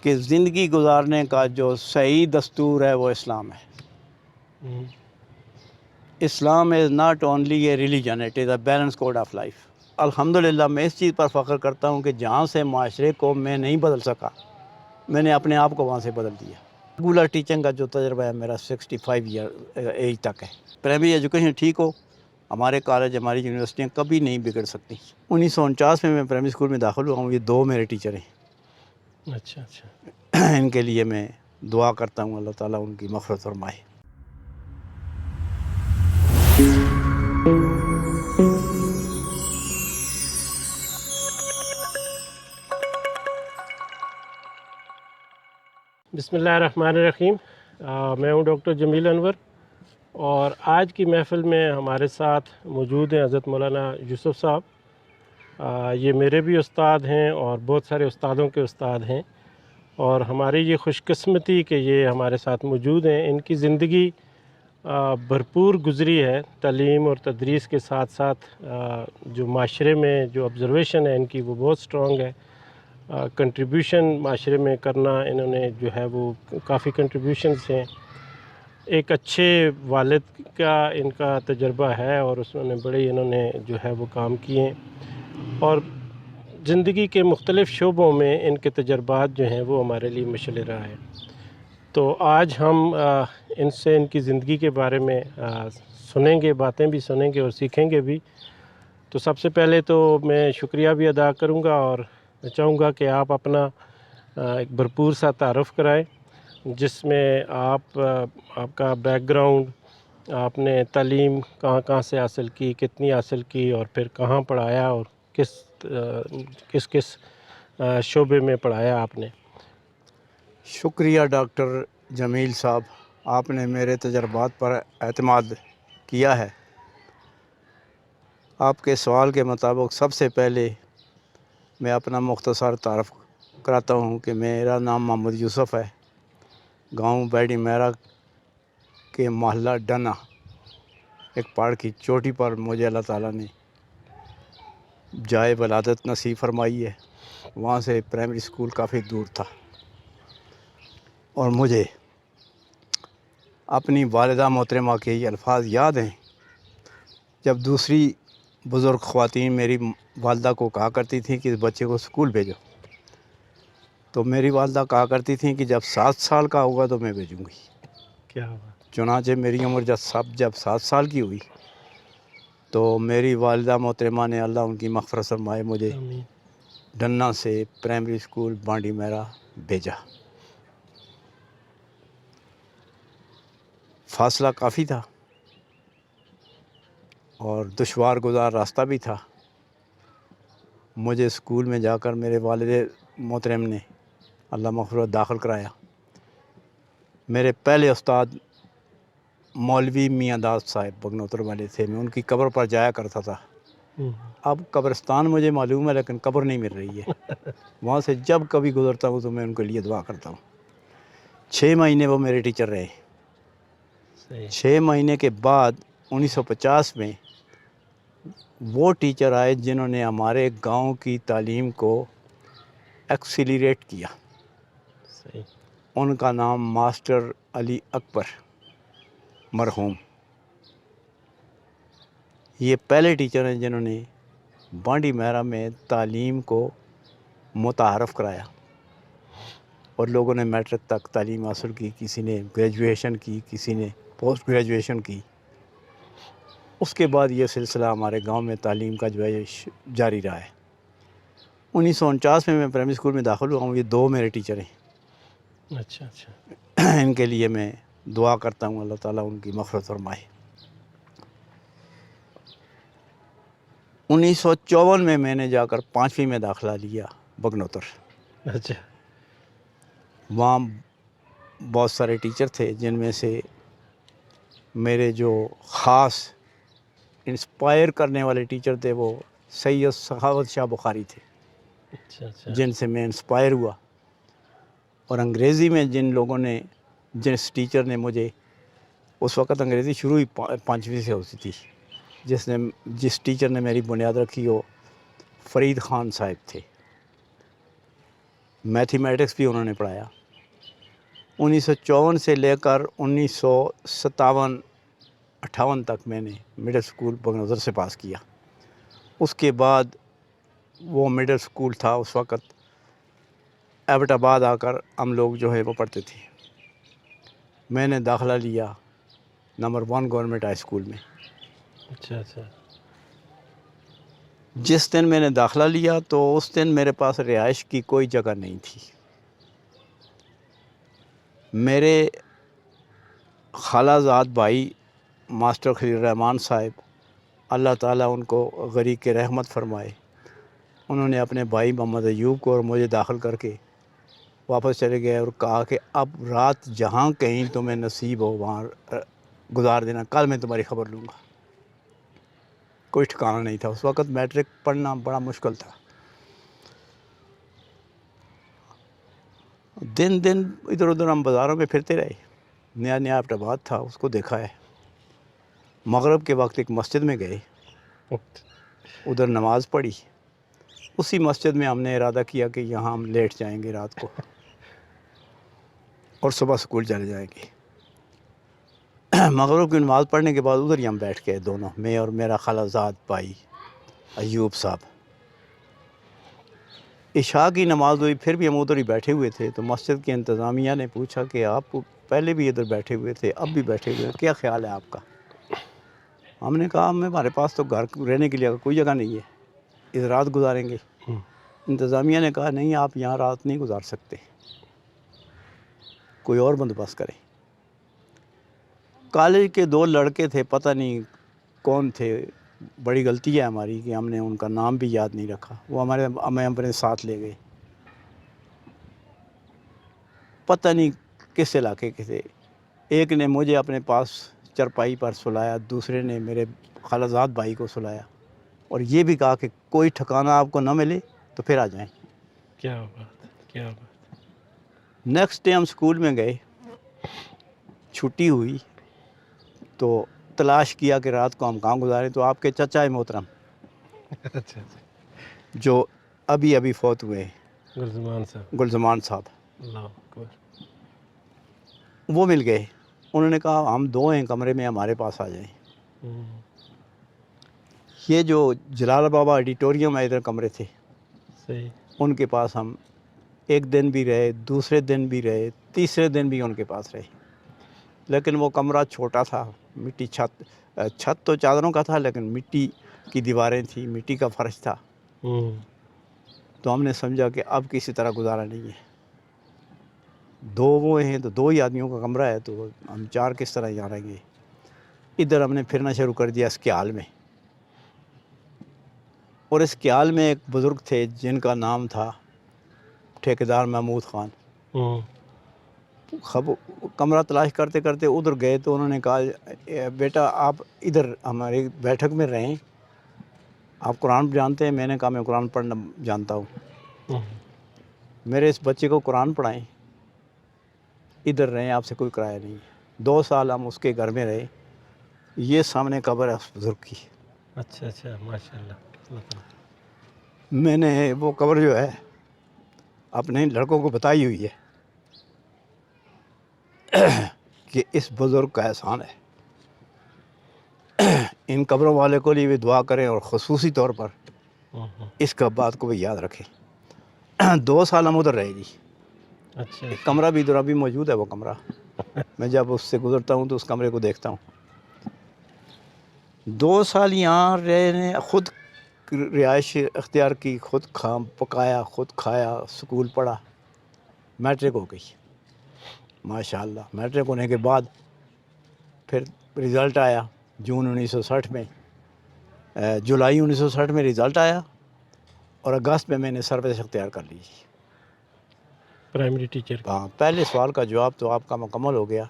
کہ زندگی گزارنے کا جو صحیح دستور ہے وہ اسلام ہے. Islam is not only a religion, it is a balance code of life. الحمدللہ میں اس چیز پر فخر کرتا ہوں کہ جہاں سے معاشرے کو میں نہیں بدل سکا، میں نے اپنے آپ کو وہاں سے بدل دیا. ریگولر ٹیچنگ کا جو تجربہ ہے میرا 65 ایئر ایج تک ہے. پرائمری ایجوکیشن ٹھیک ہو، ہمارے کالج ہماری یونیورسٹیاں کبھی نہیں بگڑ سکتی. 1949 میں پرائمری اسکول میں داخل ہوا ہوں. یہ 2 میرے ٹیچر ہیں. اچھا. ان کے لیے میں دعا کرتا ہوں اللہ تعالیٰ ان کی مغفرت فرمائے. بسم اللہ الرحمن الرحیم. میں ہوں ڈاکٹر جمیل انور، اور آج کی محفل میں ہمارے ساتھ موجود ہیں حضرت مولانا یوسف صاحب. یہ میرے بھی استاد ہیں اور بہت سارے استادوں کے استاد ہیں، اور ہماری یہ خوش قسمتی کہ یہ ہمارے ساتھ موجود ہیں. ان کی زندگی بھرپور گزری ہے، تعلیم اور تدریس کے ساتھ ساتھ جو معاشرے میں جو آبزرویشن ہے ان کی وہ بہت سٹرونگ ہے. کنٹریبیوشن معاشرے میں کرنا انہوں نے جو ہے وہ کافی کنٹریبیوشنز ہیں. ایک اچھے والد کا ان کا تجربہ ہے، اور اس میں بڑے انہوں نے جو ہے وہ کام کیے ہیں، اور زندگی کے مختلف شعبوں میں ان کے تجربات جو ہیں وہ ہمارے لیے مشعل راہ ہیں. تو آج ہم ان سے ان کی زندگی کے بارے میں سنیں گے، باتیں بھی سنیں گے اور سیکھیں گے بھی. تو سب سے پہلے تو میں شکریہ بھی ادا کروں گا، اور میں چاہوں گا کہ آپ اپنا ایک بھرپور سا تعارف کرائیں، جس میں آپ کا بیک گراؤنڈ، آپ نے تعلیم کہاں کہاں سے حاصل کی، کتنی حاصل کی، اور پھر کہاں پڑھایا، اور کس کس شعبے میں پڑھایا آپ نے. شکریہ ڈاکٹر جمیل صاحب، آپ نے میرے تجربات پر اعتماد کیا ہے. آپ کے سوال کے مطابق سب سے پہلے میں اپنا مختصر تعارف کراتا ہوں کہ میرا نام محمد یوسف ہے. گاؤں بیڑی میرا کے محلہ ڈنا، ایک پہاڑ کی چوٹی پر مجھے اللہ تعالیٰ نے جائے ولادت نصیب فرمائی ہے. وہاں سے پرائمری اسکول کافی دور تھا، اور مجھے اپنی والدہ محترمہ کے یہ الفاظ یاد ہیں جب دوسری بزرگ خواتین میری والدہ کو کہا کرتی تھیں کہ اس بچے کو اسکول بھیجو، تو میری والدہ کہا کرتی تھیں کہ جب 7 سال کا ہوگا تو میں بھیجوں گی. کیا بات. چنانچہ میری عمر جب 7 سال کی ہوئی تو میری والدہ محترمہ نے اللہ ان کی مغفرت فرمائے مجھے آمین. ڈنا سے پرائمری اسکول بانڈی میرا بھیجا. فاصلہ کافی تھا اور دشوار گزار راستہ بھی تھا. مجھے اسکول میں جا کر میرے والد محترم نے اللہ مغفرت داخل کرایا. میرے پہلے استاد مولوی میاں داد صاحب بگنوتر والے تھے. میں ان کی قبر پر جایا کرتا تھا. اب قبرستان مجھے معلوم ہے لیکن قبر نہیں مل رہی ہے. وہاں سے جب کبھی گزرتا ہوں تو میں ان کے لیے دعا کرتا ہوں. 6 مہینے وہ میرے ٹیچر رہے. 6 مہینے کے بعد 1950 میں وہ ٹیچر آئے جنہوں نے ہمارے گاؤں کی تعلیم کو ایکسیلریٹ کیا. ان کا نام ماسٹر علی اکبر مرحوم. یہ پہلے ٹیچر ہیں جنہوں نے بانڈی میرا میں تعلیم کو متعارف کرایا، اور لوگوں نے میٹرک تک تعلیم حاصل کی، کسی نے گریجویشن کی، کسی نے پوسٹ گریجویشن کی. اس کے بعد یہ سلسلہ ہمارے گاؤں میں تعلیم کا جو ہے جاری رہا ہے. 1949 میں پرائمری اسکول میں داخل ہوا ہوں. یہ 2 میرے ٹیچر ہیں. اچھا. ان کے لیے میں دعا کرتا ہوں اللہ تعالیٰ ان کی مغفرت فرمائے. 1954 میں نے جا کر 5ویں میں داخلہ لیا بگنوتر. اچھا. وہاں بہت سارے ٹیچر تھے، جن میں سے میرے جو خاص انسپائر کرنے والے ٹیچر تھے وہ سید سخاوت شاہ بخاری تھے. اچھا. جن سے میں انسپائر ہوا. اور انگریزی میں جس ٹیچر نے مجھے، اس وقت انگریزی شروع ہی 5ویں سے ہوتی تھی، جس ٹیچر نے میری بنیاد رکھی وہ فرید خان صاحب تھے. میتھمیٹکس بھی انہوں نے پڑھایا. 1954 سے لے کر 1957-58 تک میں نے مڈل اسکول بغنظر سے پاس کیا. اس کے بعد وہ مڈل اسکول تھا اس وقت ایبٹ آباد آ کر ہم لوگ جو ہے وہ پڑھتے تھے. میں نے داخلہ لیا نمبر 1 گورنمنٹ ہائی اسکول میں. اچھا اچھا. جس دن میں نے داخلہ لیا تو اس دن میرے پاس رہائش کی کوئی جگہ نہیں تھی. میرے خالہ زاد بھائی ماسٹر خلیل الرحمان صاحب اللہ تعالیٰ ان کو غریق رحمت فرمائے، انہوں نے اپنے بھائی محمد ایوب کو اور مجھے داخل کر کے واپس چلے گئے اور کہا کہ اب رات جہاں کہیں تمہیں نصیب ہو وہاں گزار دینا، کل میں تمہاری خبر لوں گا. کوئی ٹھکانہ نہیں تھا. اس وقت میٹرک پڑھنا بڑا مشکل تھا. دن ادھر ادھر ہم بازاروں میں پھرتے رہے. نیا ایبٹ آباد تھا، اس کو دیکھا ہے. مغرب کے وقت ایک مسجد میں گئے، ادھر نماز پڑھی. اسی مسجد میں ہم نے ارادہ کیا کہ یہاں ہم لیٹ جائیں گے رات کو اور صبح اسکول چلے جائیں گے. مغرب کی نماز پڑھنے کے بعد ادھر ہی ہم بیٹھ گئے دونوں، میں اور میرا خالہ زاد بھائی ایوب صاحب. عشاء کی نماز ہوئی، پھر بھی ہم ادھر ہی بیٹھے ہوئے تھے. تو مسجد کی انتظامیہ نے پوچھا کہ آپ پہلے بھی ادھر بیٹھے ہوئے تھے، اب بھی بیٹھے ہوئے ہیں، کیا خیال ہے آپ کا؟ ہم نے کہا ہمارے پاس تو گھر رہنے کے لیے کوئی جگہ نہیں ہے، اس رات گزاریں گے. انتظامیہ نے کہا نہیں، آپ یہاں رات نہیں گزار سکتے، کوئی اور بندوبست کریں. کالج کے 2 لڑکے تھے، پتہ نہیں کون تھے، بڑی غلطی ہے ہماری کہ ہم نے ان کا نام بھی یاد نہیں رکھا. وہ ہمیں اپنے ساتھ لے گئے. پتہ نہیں کس علاقے کے تھے. ایک نے مجھے اپنے پاس چرپائی پر سلایا، دوسرے نے میرے خالہ زاد بھائی کو سلایا اور یہ بھی کہا کہ کوئی ٹھکانہ آپ کو نہ ملے تو پھر آ جائیں. کیا بات ہے، کیا بات. نیکسٹ ڈے ہم اسکول میں گئے، چھٹی ہوئی تو تلاش کیا کہ رات کو ہم کہاں گزاریں. تو آپ کے چچا محترم اچھا اچھا. جو ابھی فوت ہوئے ہیں، گلزمان صاحب. گلزمان صاحب، اللہ اکبر. وہ مل گئے. انہوں نے کہا ہم 2 ہیں کمرے میں، ہمارے پاس آ جائیں. یہ جو جلال بابا آڈیٹوریم ہے ادھر کمرے تھے، صحیح. ان کے پاس ہم ایک دن بھی رہے، دوسرے دن بھی رہے، تیسرے دن بھی ان کے پاس رہے. لیکن وہ کمرہ چھوٹا تھا، مٹی چھت تو چادروں کا تھا لیکن مٹی کی دیواریں تھیں، مٹی کا فرش تھا. تو ہم نے سمجھا کہ اب کسی طرح گزارا نہیں ہے. 2 وہ ہیں تو 2 ہی آدمیوں کا کمرہ ہے، تو ہم 4 کس طرح یہاں رہیں گے. ادھر ہم نے پھرنا شروع کر دیا اسکیال میں. اور اس اسکیال میں ایک بزرگ تھے جن کا نام تھا ٹھیکیدار محمود خان. کمرہ تلاش کرتے کرتے ادھر گئے تو انہوں نے کہا بیٹا آپ ادھر ہماری بیٹھک میں رہیں، آپ قرآن جانتے ہیں؟ میں نے کہا میں قرآن پڑھنا جانتا ہوں. میرے اس بچے کو قرآن پڑھائیں، ادھر رہیں، آپ سے کوئی کرایہ نہیں ہے. 2 سال ہم اس کے گھر میں رہے. یہ سامنے قبر ہے اس بزرگ کی. اچھا اچھا. ماشاء اللہ. میں نے وہ قبر جو ہے اپنے لڑکوں کو بتائی ہوئی ہے کہ اس بزرگ کا احسان ہے. ان قبروں والے کو لیے بھی دعا کریں اور خصوصی طور پر اس کا بات کو بھی یاد رکھیں. 2 سال ہم ادھر رہے گی. اچھا. ایک کمرہ بھی ادھر ابھی موجود ہے. وہ کمرہ میں جب اس سے گزرتا ہوں تو اس کمرے کو دیکھتا ہوں. 2 سال یہاں رہنے، خود رہائش اختیار کی، خود پکایا، خود کھایا، اسکول پڑھا. میٹرک ہو گئی ماشاء اللہ. میٹرک ہونے کے بعد پھر رزلٹ آیا جون 1960 میں، جولائی 1960 میں رزلٹ آیا اور اگست میں نے سروس اختیار کر لی. Primary teacher. ہاں، پہلے سوال کا جواب تو آپ کا مکمل ہو گیا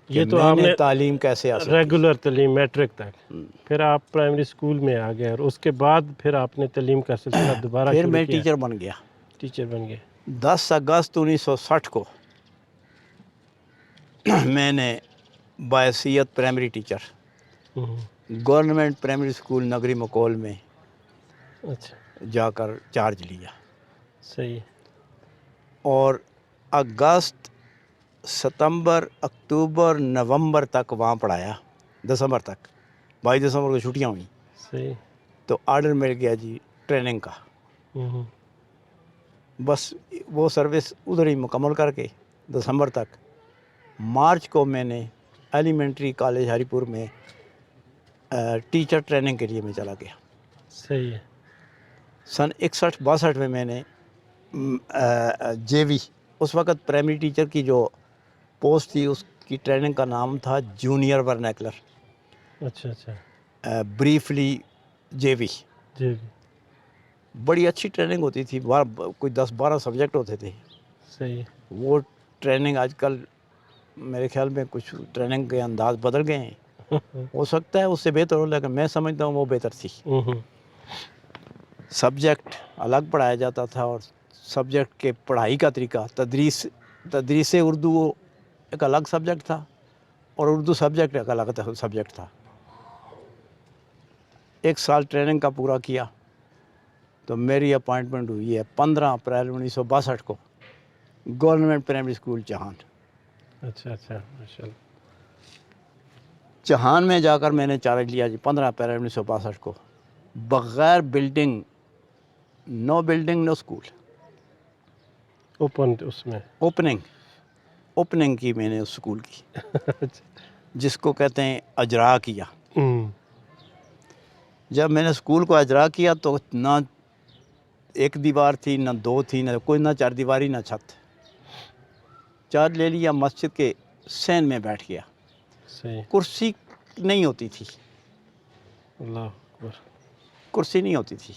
کہ یہ تو میں آپ نے نے تعلیم کیسے حاصل کی. ریگولر تعلیم میٹرک تک، پھر آپ پرائمری اسکول میں آ گئے اور اس کے بعد پھر آپ نے تعلیم کا سلسلہ دوبارہ پھر شروع میں کیا. ٹیچر بن گیا. ٹیچر بن گئے. 10 اگست 1960 کو میں نے باحثیت primary teacher government primary school نگری مکول میں اچھا. جا کر چارج لیا. صحیح. اور اگست ستمبر اکتوبر نومبر تک وہاں پڑھایا، دسمبر تک، 22 دسمبر کو چھٹیاں ہوئیں صحیح. تو آرڈر مل گیا جی ٹریننگ کا. ہوں. بس وہ سروس ادھر ہی مکمل کر کے دسمبر تک، مارچ کو میں نے ایلیمنٹری کالج ہری پور میں ٹیچر ٹریننگ کے لیے میں چلا گیا. صحیح ہے. سن 61-62 میں نے جے وی، اس وقت پرائمری ٹیچر کی جو پوسٹ تھی اس کی ٹریننگ کا نام تھا جونیئر ورنیکولر، اچھا اچھا. بریفلی جے وی. جی. بڑی اچھی ٹریننگ ہوتی تھی، کوئی 10-12 سبجیکٹ ہوتے تھے. صحیح. وہ ٹریننگ آج کل میرے خیال میں کچھ ٹریننگ کے انداز بدل گئے ہیں، ہو سکتا ہے اس سے بہتر ہو، لیکن میں سمجھتا ہوں وہ بہتر تھی. سبجیکٹ الگ پڑھایا جاتا تھا اور سبجیکٹ کے پڑھائی کا طریقہ، تدریس اردو ایک الگ سبجیکٹ تھا اور اردو سبجیکٹ ایک الگ سبجیکٹ تھا. 1 سال ٹریننگ کا پورا کیا تو میری اپائنٹمنٹ ہوئی ہے 15 اپریل 1962 کو گورنمنٹ پرائمری اسکول چہان. اچھا اچھا. ماشاء اللہ. چہان میں جا کر میں نے چارج لیا جی 15 اپریل 1962 کو، بغیر بلڈنگ، نو بلڈنگ نو اسکول، اوپن اس میں. اوپننگ کی میں نے اس اسکول کی، اچھا. جس کو کہتے ہیں اجرا کیا. ہوں. جب میں نے اسکول کو اجرا کیا تو نہ 1 دیوار تھی، نہ 2 تھی، نہ کوئی، نہ 4 دیواری، نہ چھت. چارج لے لیا، مسجد کے سین میں بیٹھ گیا. صحیح. کرسی نہیں ہوتی تھی، اللہ اکبر. کرسی نہیں ہوتی تھی.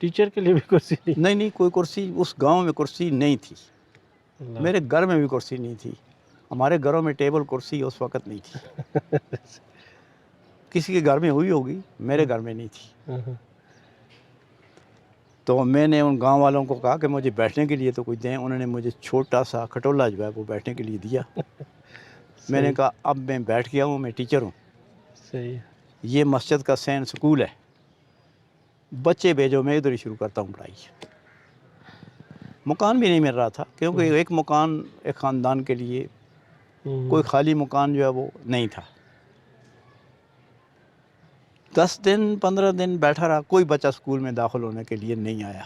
ٹیچر کے لیے بھی کرسی نہیں. نہیں کوئی کرسی اس گاؤں میں کرسی نہیں تھی. اللہ. میرے گھر میں بھی کرسی نہیں تھی. ہمارے گھروں میں ٹیبل کرسی اس وقت نہیں تھی. کسی کے گھر میں ہوئی ہوگی، میرے گھر میں نہیں تھی. تو میں نے ان گاؤں والوں کو کہا کہ مجھے بیٹھنے کے لیے تو کچھ دیں. انہوں نے مجھے چھوٹا سا کھٹولا جو ہے وہ بیٹھنے کے لیے دیا. میں نے کہا اب میں بیٹھ گیا ہوں، میں ٹیچر ہوں، صحیح. یہ مسجد کا سین سکول ہے، بچے بھیجو، میں ادھر ہی شروع کرتا ہوں پڑھائی. مکان بھی نہیں مل رہا تھا کیونکہ ایک مکان ایک خاندان کے لیے، کوئی خالی مکان جو ہے وہ نہیں تھا. 10 دن 15 دن بیٹھا رہا، کوئی بچہ اسکول میں داخل ہونے کے لیے نہیں آیا.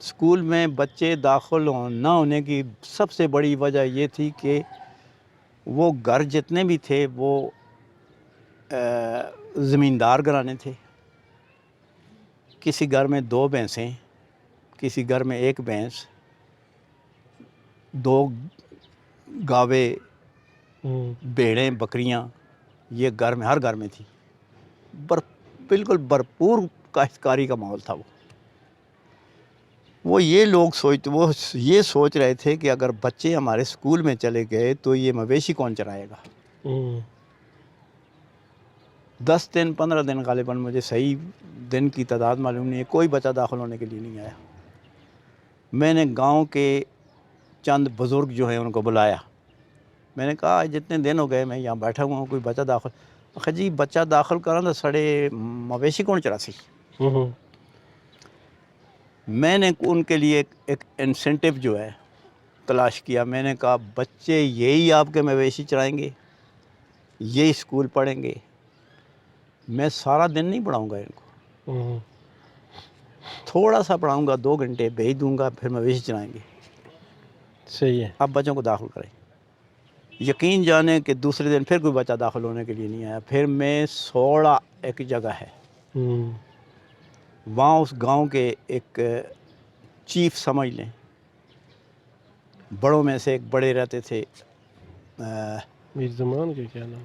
اسکول میں بچے داخل نہ ہونے کی سب سے بڑی وجہ یہ تھی کہ وہ گھر جتنے بھی تھے وہ زمیندار گھرانے تھے. کسی گھر میں 2 بھینسیں، کسی گھر میں 1 بھینس، 2 گاوے، بھیڑیں، بکریاں، یہ گھر میں، ہر گھر میں تھی. بالکل بھرپور کاشتکاری کا ماحول تھا. وہ یہ یہ سوچ رہے تھے کہ اگر بچے ہمارے اسکول میں چلے گئے تو یہ مویشی کون چرائے گا. 10 دن 15 دن غالباً، مجھے صحیح دن کی تعداد معلوم نہیں ہے، کوئی بچہ داخل ہونے کے لیے نہیں آیا. میں نے گاؤں کے چند بزرگ جو ہیں ان کو بلایا. میں نے کہا جتنے دن ہو گئے میں یہاں بیٹھا ہوا ہوں، کوئی بچہ داخل. جی بچہ داخل کرا تو سڑے مویشی کون چراسی. میں نے ان کے لیے ایک انسینٹیو جو ہے تلاش کیا. میں نے کہا بچے یہی آپ کے مویشی چرائیں گے، یہی اسکول پڑھیں گے، میں سارا دن نہیں پڑھاؤں گا ان کو، تھوڑا سا پڑھاؤں گا، 2 گھنٹے بھیج دوں گا، پھر مویشی چرائیں گے. صحیح ہے. اب بچوں کو داخل کریں. یقین جانیں کہ دوسرے دن پھر کوئی بچہ داخل ہونے کے لیے نہیں آیا. پھر میں 16 ایک جگہ ہے وہاں اس گاؤں کے ایک چیف سمجھ لیں، بڑوں میں سے ایک بڑے رہتے تھے، میر زمان کے کیا نام؟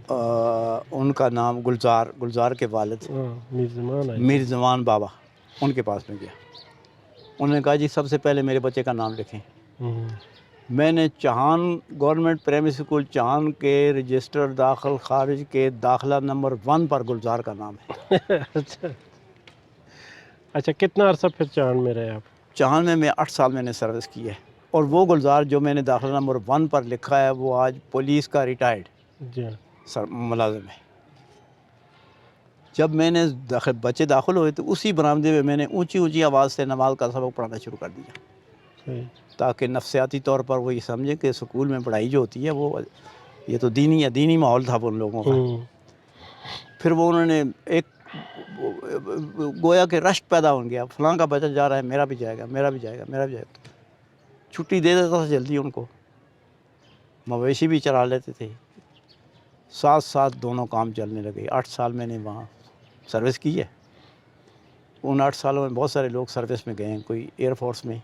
ان کا نام گلزار کے والد میر زمان. میر زمان بابا. ان کے پاس میں گیا. انہوں نے کہا جی سب سے پہلے میرے بچے کا نام لکھیں. میں نے چہان گورنمنٹ پرائمری اسکول چہان کے رجسٹر داخل خارج کے داخلہ نمبر 1 پر گلزار کا نام ہے. اچھا کتنا عرصہ پھر چاند میں رہے آپ؟ چہان میں 8 سال میں نے سروس کی ہے. اور وہ گلزار جو میں نے داخلہ نمبر 1 پر لکھا ہے وہ آج پولیس کا ریٹائرڈ ملازم ہے. جب میں نے بچے داخل ہوئے تو اسی برآمدے میں نے اونچی آواز سے نماز کا سبق پڑھانا شروع کر دیا. صحیح. تاکہ نفسیاتی طور پر وہ یہ سمجھیں کہ اسکول میں پڑھائی جو ہوتی ہے وہ یہ تو دینی ماحول تھا ان لوگوں کا. پھر وہ انہوں نے ایک گویا کہ رشک پیدا ہو گیا، فلاں کا بچہ جا رہا ہے، میرا بھی جائے گا، میرا بھی جائے گا، میرا بھی جائے گا. چھٹی دے دیتا تھا جلدی ان کو، مویشی بھی چلا لیتے تھے، ساتھ ساتھ دونوں کام چلنے لگے. 8 سال میں نے وہاں سروس کی ہے. ان 8 سالوں میں بہت سارے لوگ سروس میں گئے ہیں، کوئی ایئر فورس میں،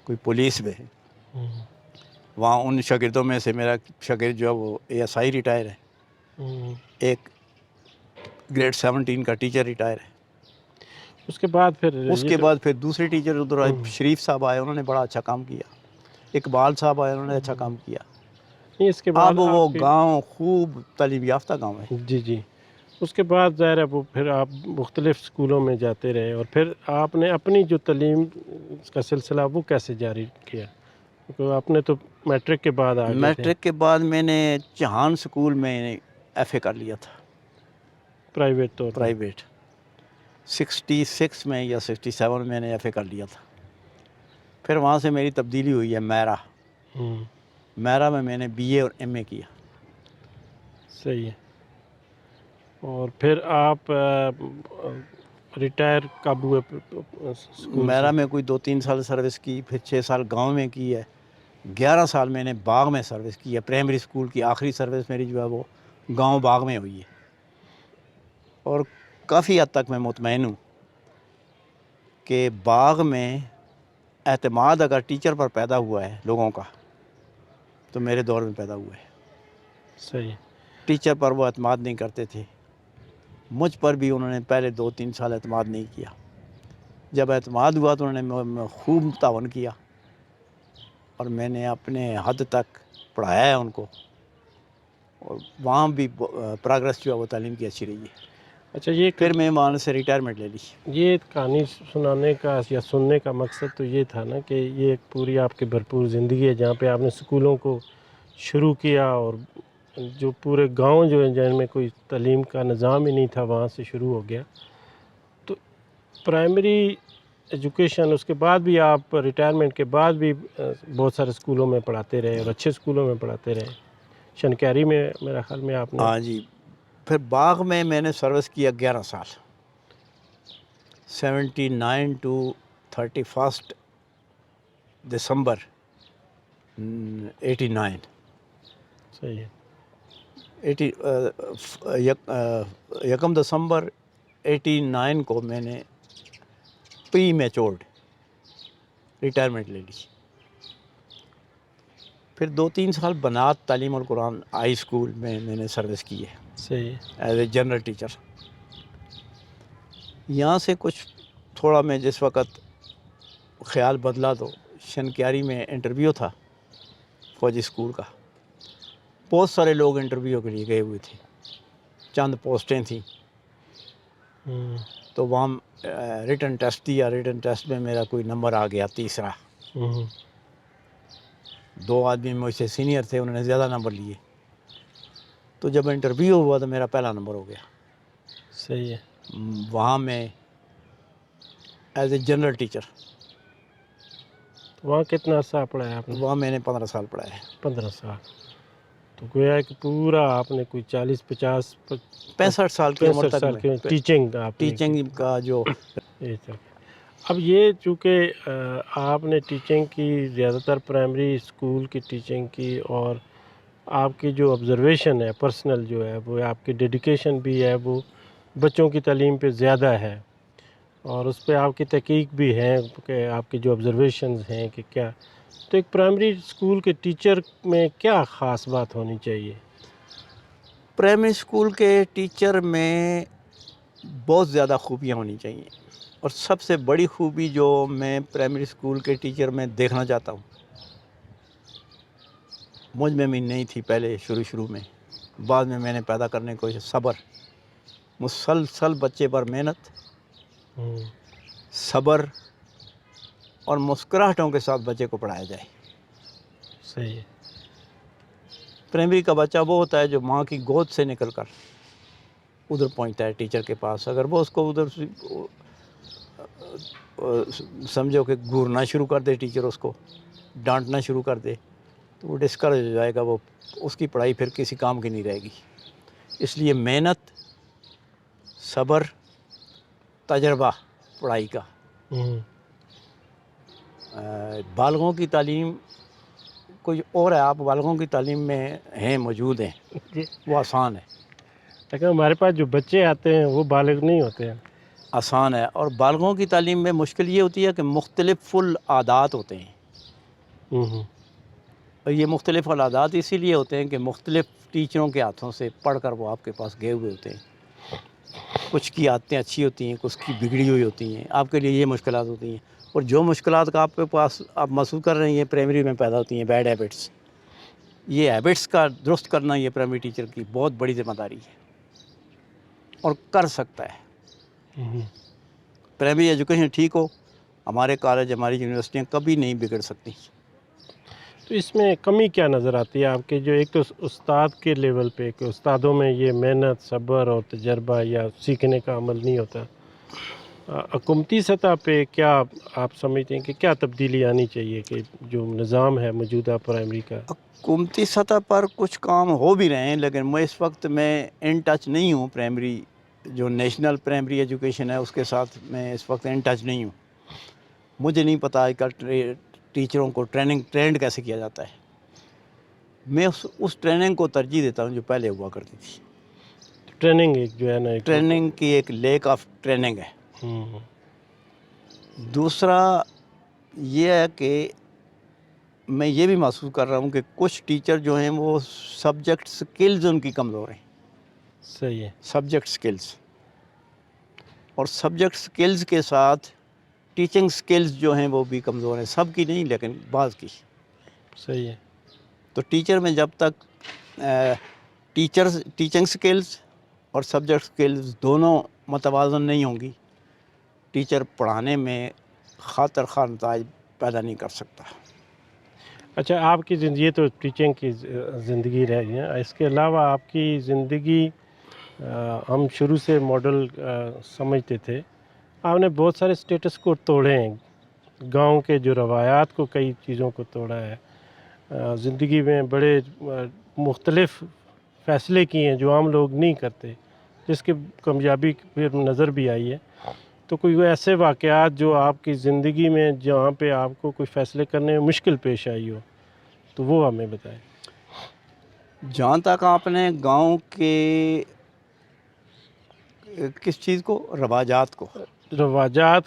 کوئی پولیس میں. وہاں ان شاگردوں میں سے میرا شاگرد جو ہے وہ ASI ریٹائر ہے، ایک گریڈ 17 کا ٹیچر ریٹائر ہے. اس کے بعد اس کے بعد پھر دوسرے ٹیچر ادھر آئے، شریف صاحب آئے، انہوں نے بڑا اچھا کام کیا. اقبال صاحب آئے، انہوں نے اچھا کام کیا. اس کے بعد اب وہ گاؤں خوب تعلیم یافتہ گاؤں ہے. جی اس کے بعد ظاہر ہے وہ پھر آپ مختلف اسکولوں میں جاتے رہے، اور پھر آپ نے اپنی جو تعلیم کا سلسلہ وہ کیسے جاری کیا؟ کیونکہ آپ نے تو میٹرک کے بعد آ گئے تھے. میٹرک کے بعد میں نے چہان سکول میں FA کر لیا تھا، پرائیویٹ طور پر. پرائیویٹ. 66 میں یا 67 میں نے FA کر لیا تھا. پھر وہاں سے میری تبدیلی ہوئی ہے میرا میں نے BA اور MA کیا. صحیح ہے. اور پھر آپ ریٹائر کب ہوئے اسکول میرا میں کوئی 2-3 سال سروس کی، پھر 6 سال گاؤں میں کی ہے. 11 سال میں نے باغ میں سروس کی ہے. پرائمری اسکول کی آخری سروس میری جو ہے وہ گاؤں باغ میں ہوئی ہے. اور کافی حد تک میں مطمئن ہوں کہ باغ میں اعتماد اگر ٹیچر پر پیدا ہوا ہے لوگوں کا تو میرے دور میں پیدا ہوا ہے. صحیح. ٹیچر پر وہ اعتماد نہیں کرتے تھے، مجھ پر بھی انہوں نے پہلے 2-3 سال اعتماد نہیں کیا. جب اعتماد ہوا تو انہوں نے خوب تعاون کیا، اور میں نے اپنے حد تک پڑھایا ہے ان کو، اور وہاں بھی پروگریس جو ہے وہ تعلیم کی اچھی رہی ہے. اچھا، یہ پھر میں وہاں سے ریٹائرمنٹ لے لی. یہ کہانی سنانے کا یا سننے کا مقصد تو یہ تھا نا کہ یہ ایک پوری آپ کی بھرپور زندگی ہے جہاں پہ آپ نے اسکولوں کو شروع کیا، اور جو پورے گاؤں جو ہیں جن میں کوئی تعلیم کا نظام ہی نہیں تھا وہاں سے شروع ہو گیا. تو پرائمری ایجوکیشن اس کے بعد بھی آپ ریٹائرمنٹ کے بعد بھی بہت سارے اسکولوں میں پڑھاتے رہے، اور اچھے اسکولوں میں پڑھاتے رہے. شنکیری میں میرا خیال میں آپ نے. ہاں جی. پھر باغ میں نے سروس کیا 11 سال، 79 to 31 دسمبر 89. صحیح ہے. 1 دسمبر 89 کو میں نے پری میچورڈ ریٹائرمنٹ لے لی. پھر 2-3 سال بنات تعلیم القرآن ہائی اسکول میں نے سروس کی ہے. صحیح ہے. As a general teacher. یہاں سے کچھ تھوڑا میں جس وقت خیال بدلا تو شنکیاری میں انٹرویو تھا فوجی اسکول کا. بہت سارے لوگ انٹرویو کے لیے گئے ہوئے تھے، چند پوسٹیں تھیں. تو وہاں ریٹن ٹیسٹ دیا. ریٹن ٹیسٹ میں میرا کوئی نمبر آ گیا 3. 2 آدمی مجھ سے سینئر تھے، انہوں نے زیادہ نمبر لیے. تو جب انٹرویو ہوا تو میرا پہلا نمبر ہو گیا. صحیح ہے. وہاں میں ایز اے جنرل ٹیچر. وہاں کتنا عرصہ پڑھایا آپ نے؟ وہاں میں نے 15 سال پڑھایا ہے. 15 سال. تو گویا کہ پورا آپ نے کوئی 65 سال کی عمر تک میں ٹیچنگ آپ نے ٹیچنگ کا جو. اب یہ چونکہ آپ نے ٹیچنگ کی، زیادہ تر پرائمری اسکول کی ٹیچنگ کی، اور آپ کی جو آبزرویشن ہے پرسنل جو ہے وہ آپ کی ڈیڈیکیشن بھی ہے، وہ بچوں کی تعلیم پہ زیادہ ہے، اور اس پہ آپ کی تحقیق بھی ہے کہ آپ کی جو آبزرویشنز ہیں کہ کیا. تو ایک پرائمری اسکول کے ٹیچر میں کیا خاص بات ہونی چاہیے؟ پرائمری اسکول کے ٹیچر میں بہت زیادہ خوبیاں ہونی چاہیے، اور سب سے بڑی خوبی جو میں پرائمری اسکول کے ٹیچر میں دیکھنا چاہتا ہوں، مجھ میں بھی نہیں تھی پہلے شروع میں، بعد میں نے پیدا کرنے کو صبر. مسلسل بچے پر محنت، صبر اور مسکراہٹوں کے ساتھ بچے کو پڑھایا جائے. صحیح ہے. پرائمری کا بچہ وہ ہوتا ہے جو ماں کی گود سے نکل کر ادھر پہنچتا ہے ٹیچر کے پاس. اگر وہ اس کو ادھر سمجھو کہ گورنا شروع کر دے ٹیچر، اس کو ڈانٹنا شروع کر دے، تو وہ ڈسکریج ہو جائے گا، وہ اس کی پڑھائی پھر کسی کام کی نہیں رہے گی۔ اس لیے محنت، صبر، تجربہ پڑھائی کا۔ بالغوں کی تعلیم کوئی اور ہے، آپ بالغوں کی تعلیم میں ہیں، موجود ہیں، جی، وہ آسان ہے، لیکن ہمارے پاس جو بچے آتے ہیں وہ بالغ نہیں ہوتے ہیں۔ آسان ہے۔ اور بالغوں کی تعلیم میں مشکل یہ ہوتی ہے کہ مختلف العادات ہوتے ہیں، اور یہ مختلف العادات اسی لیے ہوتے ہیں کہ مختلف ٹیچروں کے ہاتھوں سے پڑھ کر وہ آپ کے پاس گئے ہوئے ہوتے ہیں۔ کچھ کی عادتیں اچھی ہوتی ہیں، کچھ کی بگڑی ہوئی ہوتی ہیں، آپ کے لیے یہ مشکلات ہوتی ہیں، اور جو مشکلات کا آپ کے پاس آپ محسوس کر رہے ہیں یہ پرائمری میں پیدا ہوتی ہیں، بیڈ ہیبٹس، یہ ہیبٹس کا درست کرنا یہ پرائمری ٹیچر کی بہت بڑی ذمہ داری ہے، اور کر سکتا ہے۔ پرائمری ایجوکیشن ٹھیک ہو، ہمارے کالج، ہماری یونیورسٹیاں کبھی نہیں بگڑ سکتی۔ تو اس میں کمی کیا نظر آتی ہے آپ کے، جو ایک تو استاد کے لیول پہ کہ استادوں میں یہ محنت، صبر اور تجربہ یا سیکھنے کا عمل نہیں ہوتا، حکومتی سطح پہ کیا آپ سمجھتے ہیں کہ کیا تبدیلی آنی چاہیے کہ جو نظام ہے موجودہ پرائمری کا؟ حکومتی سطح پر کچھ کام ہو بھی رہے ہیں، لیکن میں اس وقت میں ان ٹچ نہیں ہوں، پرائمری جو نیشنل پرائمری ایجوکیشن ہے اس کے ساتھ میں اس وقت ان ٹچ نہیں ہوں۔ مجھے نہیں پتہ آج کل ٹیچروں کو ٹرینڈ کیسے کیا جاتا ہے۔ میں اس ٹریننگ کو ترجیح دیتا ہوں جو پہلے ہوا کرتی تھی۔ ٹریننگ ایک جو ہے نا، ایک ٹریننگ کی ایک لیک آف ٹریننگ ہے۔ دوسرا یہ ہے کہ میں یہ بھی محسوس کر رہا ہوں کہ کچھ ٹیچر جو ہیں وہ سبجیکٹ سکلز ان کی کمزور ہیں، صحیح ہے، سبجیکٹ سکلز، اور سبجیکٹ سکلز کے ساتھ ٹیچنگ سکلز جو ہیں وہ بھی کمزور ہیں، سب کی نہیں لیکن بعض کی۔ صحیح ہے۔ تو ٹیچر میں جب تک ٹیچنگ سکلز اور سبجیکٹ سکلز دونوں متوازن نہیں ہوں گی، ٹیچر پڑھانے میں خاطر خواہ نتائج پیدا نہیں کر سکتا۔ اچھا، آپ کی زندگی تو ٹیچنگ کی زندگی رہی ہے، اس کے علاوہ آپ کی زندگی ہم شروع سے ماڈل سمجھتے تھے، آپ نے بہت سارے اسٹیٹس کو توڑے ہیں، گاؤں کے جو روایات کو، کئی چیزوں کو توڑا ہے، زندگی میں بڑے مختلف فیصلے کیے ہیں جو عام لوگ نہیں کرتے، جس کی کامیابی پھر نظر بھی آئی ہے۔ تو کوئی ایسے واقعات جو آپ کی زندگی میں جہاں پہ آپ کو کوئی فیصلے کرنے میں مشکل پیش آئی ہو تو وہ ہمیں بتائیں۔ جہاں تک آپ نے گاؤں کے کس چیز کو، رواجات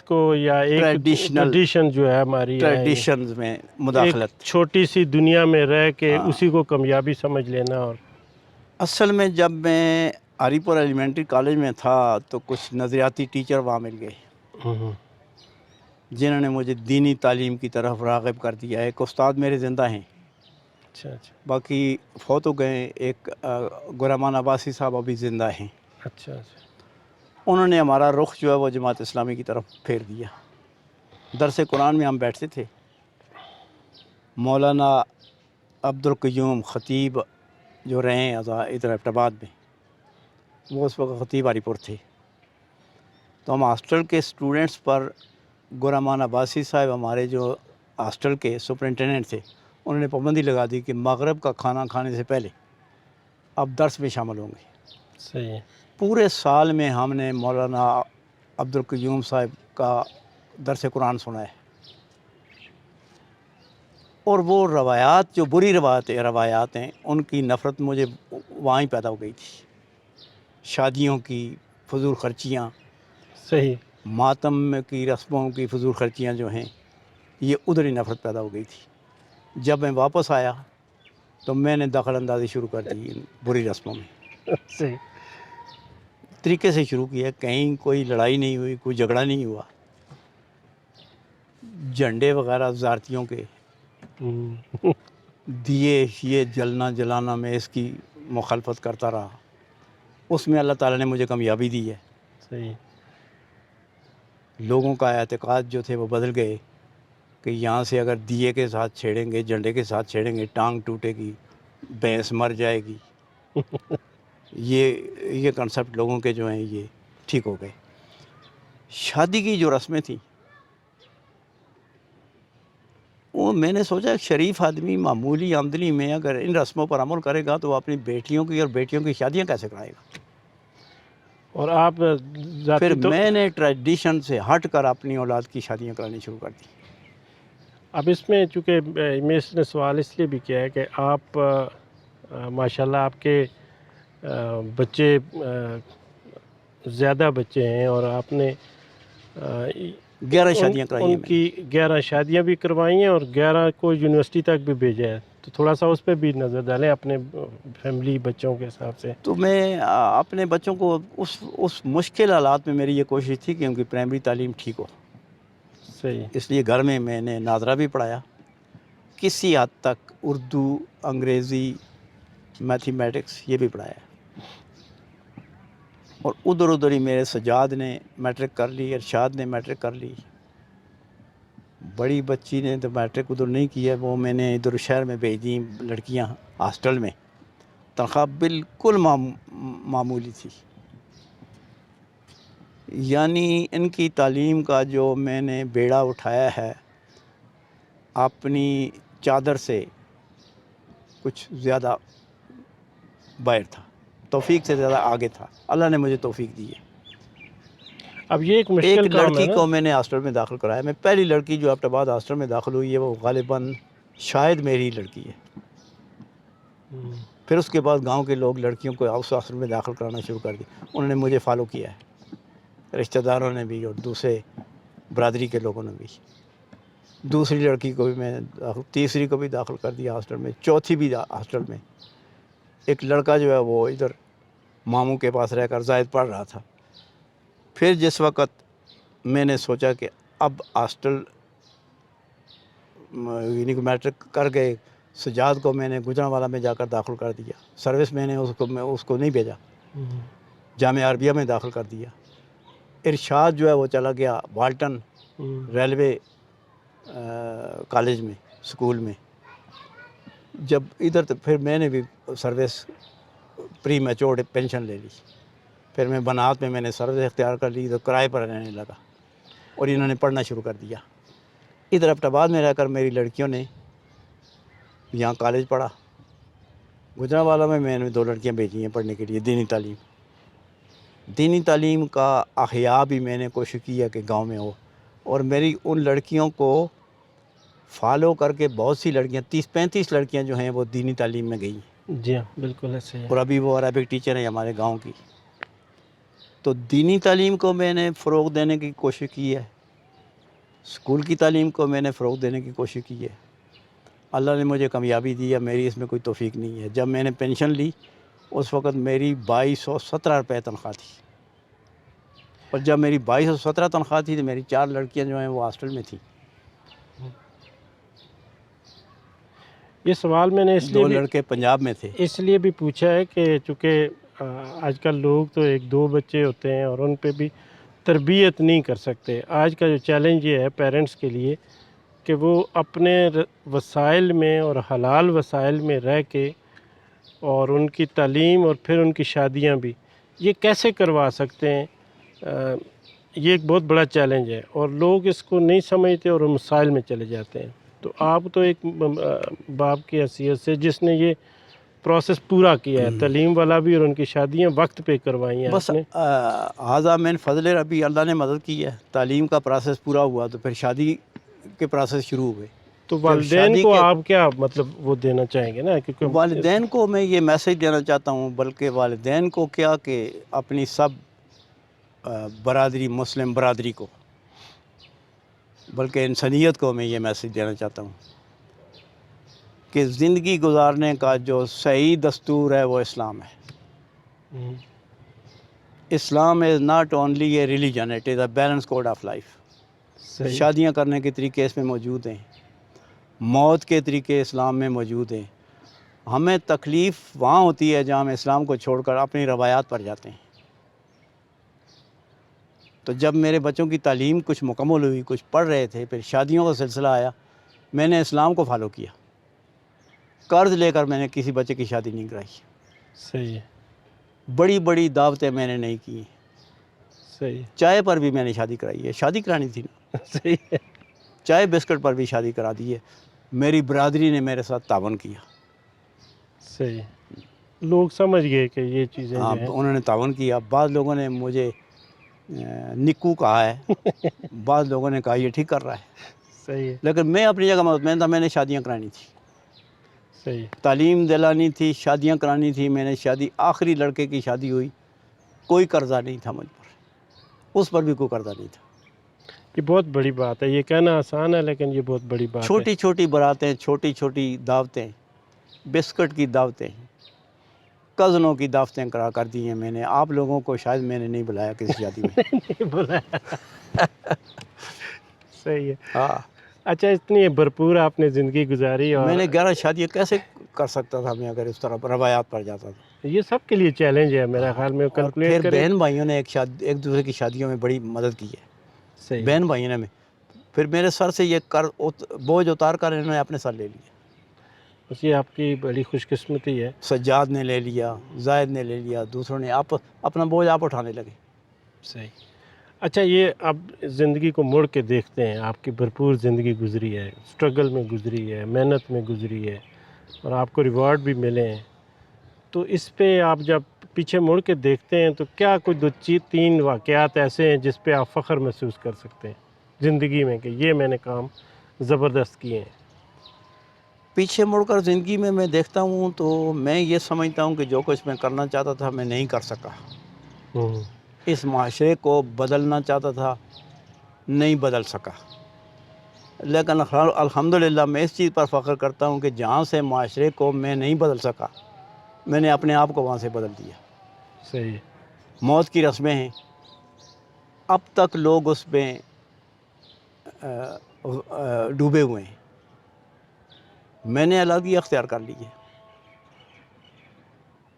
کو یا ایک ٹریڈیشن جو ہے ہماری ٹریڈیشنز میں ایک مداخلت، چھوٹی سی دنیا میں رہ کے اسی کو کامیابی سمجھ لینا، اور اصل میں جب میں ہری پور ایلیمنٹری کالج میں تھا تو کچھ نظریاتی ٹیچر وہاں مل گئے جنہوں نے مجھے دینی تعلیم کی طرف راغب کر دیا۔ ایک استاد میرے زندہ ہیں، اچھا اچھا باقی فوت ہو گئے۔ ایک گرمان عباسی صاحب ابھی زندہ ہیں۔ اچھا اچھا انہوں نے ہمارا رخ جو ہے وہ جماعت اسلامی کی طرف پھیر دیا۔ درس قرآن میں ہم بیٹھتے تھے، مولانا عبدالقیوم خطیب جو رہے ہیں ادھر ایبٹ آباد میں، وہ اس وقت خطیب ہری پور تھے، تو ہم ہاسٹل کے اسٹوڈنٹس پر گرمان عباسی صاحب ہمارے جو ہاسٹل کے سپرنٹینڈنٹ تھے، انہوں نے پابندی لگا دی کہ مغرب کا کھانا کھانے سے پہلے اب درس میں شامل ہوں گے۔ صحیح ہے۔ پورے سال میں ہم نے مولانا عبدالقیوم صاحب کا درس قرآن سنا ہے، اور وہ روایات جو بری روایات ہیں ان کی نفرت مجھے وہاں ہی پیدا ہو گئی تھی۔ شادیوں کی فضول خرچیاں، صحیح، ماتم کی رسموں کی فضول خرچیاں جو ہیں، یہ ادھر ہی نفرت پیدا ہو گئی تھی۔ جب میں واپس آیا تو میں نے دخل اندازی شروع کر دی ان بری رسموں میں، صحیح، طریقے سے شروع کیا۔ کہیں کوئی لڑائی نہیں ہوئی، کوئی جھگڑا نہیں ہوا، جھنڈے وغیرہ زارتیوں کے دیے یہ جلنا جلانا، میں اس کی مخالفت کرتا رہا۔ اس میں اللہ تعالیٰ نے مجھے کامیابی دی ہے۔ صحیح، لوگوں کا اعتقاد جو تھے وہ بدل گئے کہ یہاں سے اگر دیے کے ساتھ چھیڑیں گے، جھنڈے کے ساتھ چھیڑیں گے، ٹانگ ٹوٹے گی، بھینس مر جائے گی۔ یہ کنسپٹ لوگوں کے جو ہیں یہ ٹھیک ہو گئے۔ شادی کی جو رسمیں تھیں وہ میں نے سوچا ایک شریف آدمی معمولی آمدنی میں اگر ان رسموں پر عمل کرے گا تو وہ اپنی بیٹیوں کی اور بیٹیوں کی شادیاں کیسے کرائے گا. اور آپ پھر ذاتی تو میں نے ٹریڈیشن سے ہٹ کر اپنی اولاد کی شادیاں کرانی شروع کر دی. اب اس میں چونکہ میں اس نے سوال اس لیے بھی کیا ہے کہ آپ ماشاءاللہ آپ کے بچے زیادہ بچے ہیں اور آپ نے 11 شادیاں کرائی ہیں ان میں نے. کی 11 شادیاں بھی کروائی ہیں اور 11 کو یونیورسٹی تک بھی بھیجا ہے. تو تھوڑا سا اس پہ بھی نظر ڈالیں اپنے فیملی بچوں کے حساب سے. تو میں اپنے بچوں کو اس مشکل حالات میں میری یہ کوشش تھی کہ ان کی پرائمری تعلیم ٹھیک ہو. صحیح. اس لیے گھر میں نے ناظرہ بھی پڑھایا, کسی حد تک اردو, انگریزی, میتھمیٹکس یہ بھی پڑھایا. اور ادھر ہی میرے سجاد نے میٹرک کر لی, ارشاد نے میٹرک کر لی. بڑی بچی نے تو میٹرک ادھر نہیں کیا, وہ میں نے ادھر شہر میں بھیج دی لڑکیاں ہاسٹل میں. تنخواہ بالکل معمولی تھی. یعنی ان کی تعلیم کا جو میں نے بیڑا اٹھایا ہے اپنی چادر سے کچھ زیادہ باہر تھا, توفیق سے زیادہ آگے تھا. اللہ نے مجھے توفیق دی ہے. اب یہ ایک مشکل ایک کام ہے لڑکی نا. کو میں نے ہاسٹل میں داخل کرایا. میں پہلی لڑکی جو آفٹر بعد ہاسٹل میں داخل ہوئی ہے وہ غالباً شاید میری لڑکی ہے. پھر اس کے بعد گاؤں کے لوگ لڑکیوں کو ہاؤس ہاسٹل میں داخل کرانا شروع کر دی. انہوں نے مجھے فالو کیا ہے, رشتہ داروں نے بھی اور دوسرے برادری کے لوگوں نے بھی. دوسری لڑکی کو بھی میں تیسری کو بھی داخل کر دیا ہاسٹل میں, چوتھی بھی ہاسٹل میں. ایک لڑکا جو ہے وہ ادھر ماموں کے پاس رہ کر زائد پڑھ رہا تھا. پھر جس وقت میں نے سوچا کہ اب ہاسٹل یعنی کہ میٹرک کر گئے, سجاد کو میں نے گجرانوالہ میں جا کر داخل کر دیا. سروس میں نے اس کو نہیں بھیجا, جامعہ عربیہ میں داخل کر دیا. ارشاد جو ہے وہ چلا گیا والٹن ریلوے کالج میں, اسکول میں. جب ادھر تو پھر میں نے بھی سروس پری میچورڈ پینشن لے لی. پھر میں بنات میں نے سروس اختیار کر لی, تو کرائے پر رہنے لگا اور انہوں نے پڑھنا شروع کر دیا. ادھر آباد آباد میں رہ کر میری لڑکیوں نے یہاں کالج پڑھا. گجرانوالہ میں نے 2 لڑکیاں بھیجی ہیں پڑھنے کے لیے دینی تعلیم. دینی تعلیم کا احیاء بھی میں نے کوشش کی ہے کہ گاؤں میں ہو, اور میری ان لڑکیوں کو فالو کر کے بہت سی لڑکیاں 30-35 لڑکیاں جو ہیں وہ دینی تعلیم میں گئی. جی ہاں بالکل ایسے ہی ہے. اور ابھی وہ عربک ٹیچر ہیں ہمارے گاؤں کی. تو دینی تعلیم کو میں نے فروغ دینے کی کوشش کی ہے, اسکول کی تعلیم کو میں نے فروغ دینے کی کوشش کی ہے. اللہ نے مجھے کامیابی دی ہے, میری اس میں کوئی توفیق نہیں ہے. جب میں نے پینشن لی اس وقت میری 2217 روپے تنخواہ تھی, اور جب میری 2217 تنخواہ تھی تو میری 4 لڑکیاں جو ہیں وہ ہاسٹل میں تھیں. یہ سوال میں نے 2 لڑکے پنجاب میں تھے. اس لیے بھی پوچھا ہے کہ چونکہ آج کل لوگ تو 1-2 بچے ہوتے ہیں اور ان پہ بھی تربیت نہیں کر سکتے. آج کا جو چیلنج یہ ہے پیرنٹس کے لیے کہ وہ اپنے وسائل میں اور حلال وسائل میں رہ کے اور ان کی تعلیم اور پھر ان کی شادیاں بھی یہ کیسے کروا سکتے ہیں. یہ ایک بہت بڑا چیلنج ہے اور لوگ اس کو نہیں سمجھتے اور مسائل میں چلے جاتے ہیں. تو آپ تو ایک باپ کی حیثیت سے جس نے یہ پروسیس پورا کیا ہے, تعلیم والا بھی اور ان کی شادیاں وقت پہ کروائی ہیں بس آپ نے. ہذا من فضل ربی, اللہ نے مدد کی ہے. تعلیم کا پروسیس پورا ہوا تو پھر شادی کے پروسیس شروع ہوئے. تو جب والدین شادی کو کے آپ کیا مطلب وہ دینا چاہیں گے نا, کیونکہ والدین کو میں یہ میسیج دینا چاہتا ہوں, بلکہ والدین کو کیا کہ اپنی سب برادری, مسلم برادری کو, بلکہ انسانیت کو میں یہ میسیج دینا چاہتا ہوں کہ زندگی گزارنے کا جو صحیح دستور ہے وہ اسلام ہے. Islam is not only a religion, it is a balance code of life. صحیح. شادیاں کرنے کے طریقے اس میں موجود ہیں, موت کے طریقے اسلام میں موجود ہیں. ہمیں تکلیف وہاں ہوتی ہے جہاں ہم اسلام کو چھوڑ کر اپنی روایات پر جاتے ہیں. تو جب میرے بچوں کی تعلیم کچھ مکمل ہوئی, کچھ پڑھ رہے تھے, پھر شادیوں کا سلسلہ آیا, میں نے اسلام کو فالو کیا. قرض لے کر میں نے کسی بچے کی شادی نہیں کرائی. صحیح ہے. بڑی بڑی دعوتیں میں نے نہیں کی. صحیح. چائے پر بھی میں نے شادی کرائی ہے, شادی کرانی تھی نا. صحیح ہے. چائے بسکٹ پر بھی شادی کرا دی ہے. میری برادری نے میرے ساتھ تعاون کیا. صحیح. لوگ سمجھ گئے کہ یہ چیزیں ہاں جو ہیں انہوں نے تعاون کیا. بعض لوگوں نے مجھے نکو کہا ہے، بعض لوگوں نے کہا یہ ٹھیک کر رہا ہے، صحیح ہے. لیکن میں اپنی جگہ مطمئن تھا. میں نے شادیاں کرانی تھی، صحیح. تعلیم دلانی تھی، شادیاں کرانی تھی. میں نے شادی، آخری لڑکے کی شادی ہوئی، کوئی قرضہ نہیں تھا مجھ پر، اس پر بھی کوئی قرضہ نہیں تھا. یہ بہت بڑی بات ہے. یہ کہنا آسان ہے لیکن یہ بہت بڑی بات ہے. چھوٹی چھوٹی براتیں، چھوٹی چھوٹی دعوتیں، بسکٹ کی دعوتیں، کزنوں کی دعوتیں کرا کر دی ہیں میں نے. آپ لوگوں کو شاید میں نے نہیں بلایا کسی شادی میں. نہیں بولا. صحیح ہے. ہاں، اچھا، اتنی بھرپور آپ نے زندگی گزاری اور میں نے 11 شادیاں کیسے کر سکتا تھا میں اگر اس طرح روایات پر جاتا تھا. یہ سب کے لیے چیلنج ہے میرا خیال میں. اور کیلکولیٹ پھر کریں. بہن بھائیوں نے ایک دوسرے کی شادیوں میں بڑی مدد کی ہے. صحیح. بہن بھائیوں نے پھر میرے سر سے یہ بوجھ اتار کر انہوں نے اپنے سر لے لیا. بس یہ آپ کی بڑی خوش قسمتی ہے. سجاد نے لے لیا، زاہد نے لے لیا، دوسروں نے اپنا بوجھ آپ اٹھانے لگے. صحیح. اچھا، یہ اب زندگی کو مڑ کے دیکھتے ہیں، آپ کی بھرپور زندگی گزری ہے، اسٹرگل میں گزری ہے، محنت میں گزری ہے، اور آپ کو ریوارڈ بھی ملے ہیں. تو اس پہ آپ جب پیچھے مڑ کے دیکھتے ہیں تو کیا کوئی 3 واقعات ایسے ہیں جس پہ آپ فخر محسوس کر سکتے ہیں زندگی میں کہ یہ میں نے کام زبردست کیے ہیں؟ پیچھے مڑ کر زندگی میں دیکھتا ہوں تو میں یہ سمجھتا ہوں کہ جو کچھ میں کرنا چاہتا تھا میں نہیں کر سکا. اس معاشرے کو بدلنا چاہتا تھا، نہیں بدل سکا. لیکن الحمدللہ میں اس چیز پر فخر کرتا ہوں کہ جہاں سے معاشرے کو میں نہیں بدل سکا، میں نے اپنے آپ کو وہاں سے بدل دیا. صحیح. موت کی رسمیں ہیں، اب تک لوگ اس میں ڈوبے ہوئے ہیں. میں نے علیحدگی اختیار کر لی ہے.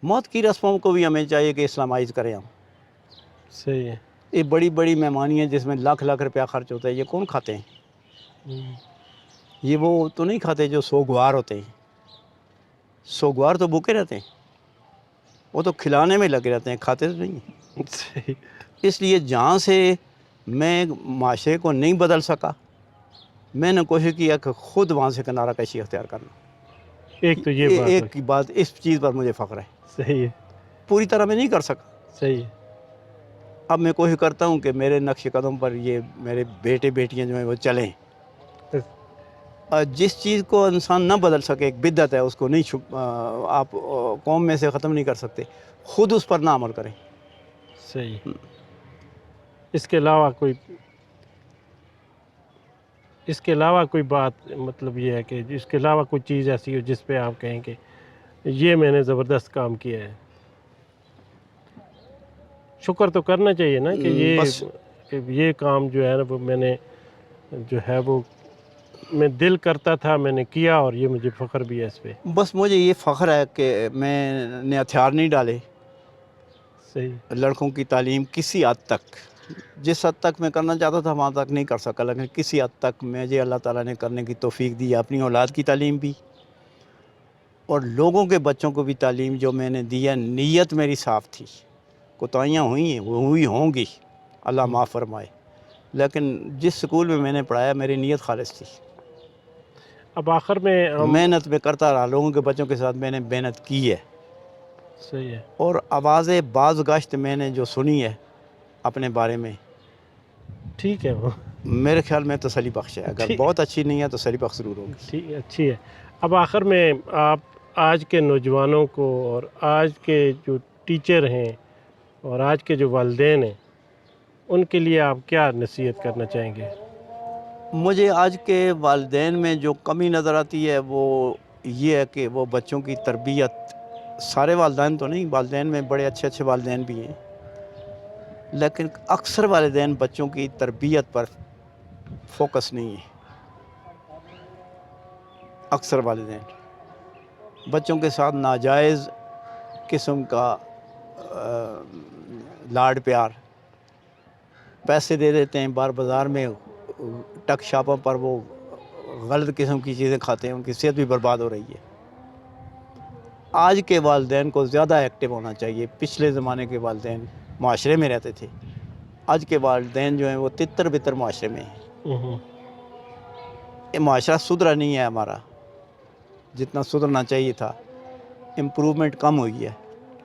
موت کی رسموں کو بھی ہمیں چاہیے کہ اسلامائز کریں ہم. صحیح ہے. یہ بڑی بڑی مہمانی ہیں جس میں لاکھ لاکھ روپیہ خرچ ہوتا ہے، یہ کون کھاتے ہیں؟ یہ وہ تو نہیں کھاتے جو سوگوار ہوتے ہیں. سوگوار تو بھوکے رہتے ہیں، وہ تو کھلانے میں لگے رہتے ہیں، کھاتے تو نہیں ہیں. صحیح. اس لیے جہاں سے میں معاشرے کو نہیں بدل سکا، میں نے کوشش کیا کہ خود وہاں سے کنارہ کشی اختیار کرنا. ایک تو یہ بات ایک کی بات، اس چیز پر مجھے فخر ہے. صحیح ہے. پوری طرح میں نہیں کر سکا. صحیح ہے. اب میں کوشش کرتا ہوں کہ میرے نقش قدم پر یہ میرے بیٹے بیٹیاں جو ہیں وہ چلیں. جس چیز کو انسان نہ بدل سکے، ایک بدعت ہے، اس کو نہیں آپ قوم میں سے ختم نہیں کر سکتے. خود اس پر نہ عمل کریں. صحیح. اس کے علاوہ کوئی بات، مطلب یہ ہے کہ اس کے علاوہ کوئی چیز ایسی ہو جس پہ آپ کہیں کہ یہ میں نے زبردست کام کیا ہے؟ شکر تو کرنا چاہیے نا کہ یہ کام جو ہے نا وہ میں نے جو ہے وہ میں دل کرتا تھا، میں نے کیا، اور یہ مجھے فخر بھی ہے اس پہ. بس مجھے یہ فخر ہے کہ میں نے ہتھیار نہیں ڈالے. صحیح. لڑکوں کی تعلیم کسی حد تک، جس حد تک میں کرنا چاہتا تھا وہاں تک نہیں کر سکا، لیکن کسی حد تک مجھے اللہ تعالیٰ نے کرنے کی توفیق دی. اپنی اولاد کی تعلیم بھی اور لوگوں کے بچوں کو بھی تعلیم جو میں نے دی ہے. نیت میری صاف تھی. کوتاہیاں ہوئی ہیں، وہ ہوئی ہوں گی، اللہ معاف فرمائے، لیکن جس سکول میں نے پڑھایا میری نیت خالص تھی. اب آخر میں محنت میں کرتا رہا، لوگوں کے بچوں کے ساتھ میں نے محنت کی ہے. صحیح ہے. اور آوازیں باز گشت میں نے جو سنی ہے اپنے بارے میں، ٹھیک ہے، وہ میرے خیال میں تسلی بخش ہے. اگر بہت اچھی نہیں ہے تو تسلی بخش ضرور ہوگی. ٹھیک ہے، اچھی ہے. اب آخر میں آپ آج کے نوجوانوں کو اور آج کے جو ٹیچر ہیں اور آج کے جو والدین ہیں ان کے لیے آپ کیا نصیحت کرنا چاہیں گے؟ مجھے آج کے والدین میں جو کمی نظر آتی ہے وہ یہ ہے کہ وہ بچوں کی تربیت، سارے والدین تو نہیں، والدین میں بڑے اچھے اچھے والدین بھی ہیں، لیکن اکثر والدین بچوں کی تربیت پر فوکس نہیں ہے. اکثر والدین بچوں کے ساتھ ناجائز قسم کا لاڈ پیار، پیسے دے دیتے ہیں، بازار میں ٹک شاپوں پر وہ غلط قسم کی چیزیں کھاتے ہیں، ان کی صحت بھی برباد ہو رہی ہے. آج کے والدین کو زیادہ ایکٹیو ہونا چاہیے. پچھلے زمانے کے والدین معاشرے میں رہتے تھے، آج کے والدین جو ہیں وہ تتر بتر معاشرے میں ہیں. یہ معاشرہ سدھرا نہیں ہے ہمارا جتنا سدھرنا چاہیے تھا، امپروومنٹ کم ہوئی ہے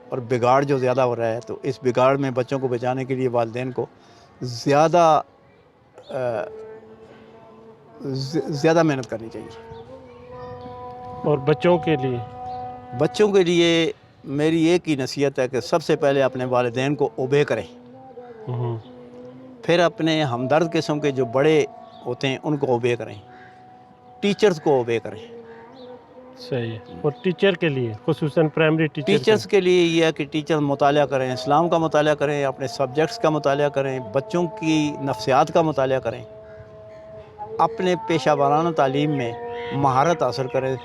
اور بگاڑ جو زیادہ ہو رہا ہے، تو اس بگاڑ میں بچوں کو بچانے کے لیے والدین کو زیادہ محنت کرنی چاہیے۔ اور بچوں کے لیے بچوں کے لیے میری ایک ہی نصیحت ہے کہ سب سے پہلے اپنے والدین کو اوبے کریں، ہوں، پھر اپنے ہمدرد قسم کے جو بڑے ہوتے ہیں ان کو اوبے کریں، ٹیچرز کو اوبے کریں۔ صحیح ہے۔ اور ٹیچر کے لیے خصوصاً پرائمری ٹیچرز کے لیے یہ ہے کہ ٹیچر مطالعہ کریں، اسلام کا مطالعہ کریں، اپنے سبجیکٹس کا مطالعہ کریں، بچوں کی نفسیات کا مطالعہ کریں، اپنے پیشہ ورانہ تعلیم میں مہارت حاصل کریں۔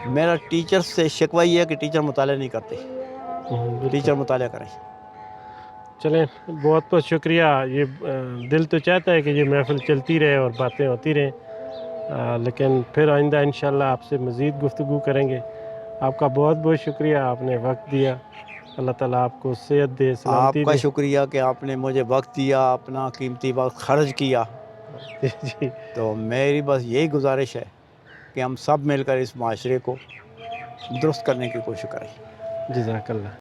میرا ٹیچر سے شکوہ یہ ہے کہ ٹیچر مطالعہ نہیں کرتے، بالکل۔ ٹیچر مطالعہ کریں۔ چلیں، بہت بہت شکریہ۔ یہ دل تو چاہتا ہے کہ یہ محفل چلتی رہے اور باتیں ہوتی رہیں، لیکن پھر آئندہ انشاءاللہ آپ سے مزید گفتگو کریں گے۔ آپ کا بہت بہت شکریہ، آپ نے وقت دیا۔ اللہ تعالیٰ آپ کو صحت دے، آپ سلامتی کا دے۔ شکریہ کہ آپ نے مجھے وقت دیا، اپنا قیمتی وقت خرچ کیا۔ جی، تو میری بس یہی گزارش ہے کہ ہم سب مل کر اس معاشرے کو درست کرنے کی کوشش کریں۔ جزاک اللہ۔